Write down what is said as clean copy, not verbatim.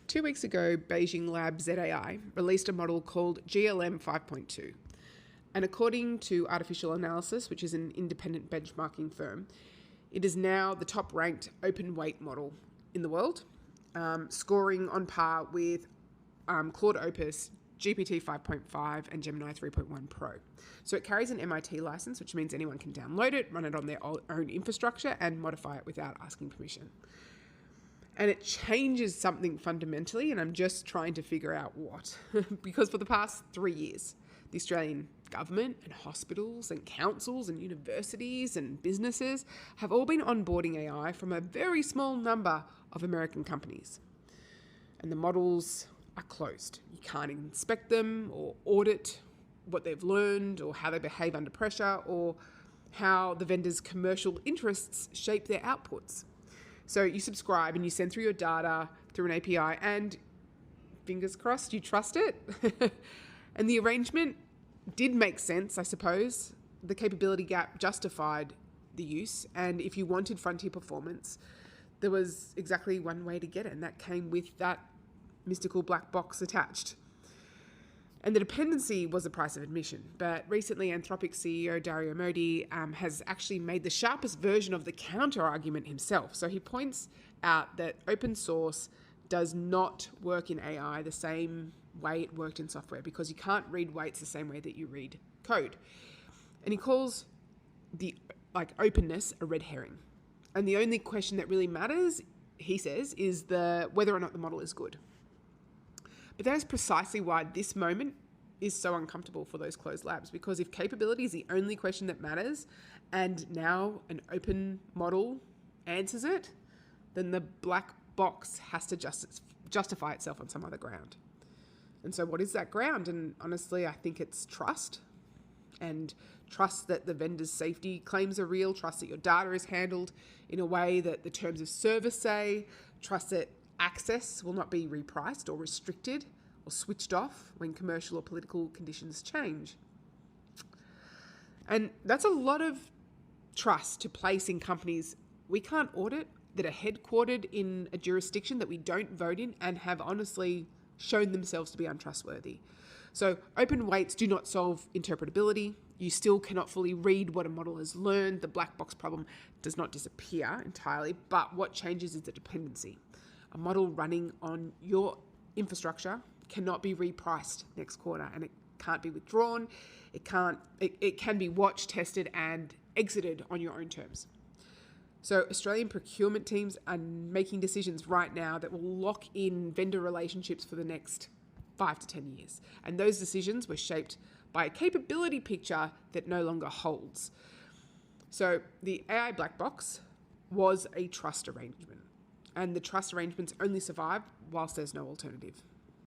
2 weeks ago, Beijing lab ZAI released a model called GLM 5.2. And according to Artificial Analysis, which is an independent benchmarking firm, it is now the top-ranked open weight model in the world, scoring on par with Claude Opus, GPT 5.5 and Gemini 3.1 Pro. So it carries an MIT license, which means anyone can download it, run it on their own infrastructure and modify it without asking permission. And it changes something fundamentally, and I'm just trying to figure out what. Because for the past 3 years, the Australian government and hospitals and councils and universities and businesses have all been onboarding AI from a very small number of American companies. And the models are closed. You can't inspect them or audit what they've learned or how they behave under pressure or how the vendors' commercial interests shape their outputs. So you subscribe and you send through your data through an API and fingers crossed you trust it. And the arrangement did make sense, I suppose. The capability gap justified the use, and if you wanted frontier performance, there was exactly one way to get it, and that came with that mystical black box attached. And the dependency was the price of admission. But recently, Anthropic CEO Dario Modi has actually made the sharpest version of the counter-argument himself. So he points out that open source does not work in AI the same way it worked in software, because you can't read weights the same way that you read code. And he calls the openness a red herring. And the only question that really matters, he says, is whether or not the model is good. But that is precisely why this moment is so uncomfortable for those closed labs, because if capability is the only question that matters and now an open model answers it, then the black box has to justify itself on some other ground. And so what is that ground? And honestly, I think it's trust. And trust that the vendor's safety claims are real, trust that your data is handled in a way that the terms of service say, trust that access will not be repriced or restricted or switched off when commercial or political conditions change. And that's a lot of trust to place in companies we can't audit, that are headquartered in a jurisdiction that we don't vote in and have honestly shown themselves to be untrustworthy. So open weights do not solve interpretability. You still cannot fully read what a model has learned. The black box problem does not disappear entirely, but what changes is the dependency. A model running on your infrastructure cannot be repriced next quarter, and it can't be withdrawn. It can be watched, tested, and exited on your own terms. So Australian procurement teams are making decisions right now that will lock in vendor relationships for the next 5 to 10 years. And those decisions were shaped by a capability picture that no longer holds. So the AI black box was a trust arrangement, and the trust arrangements only survive whilst there's no alternative.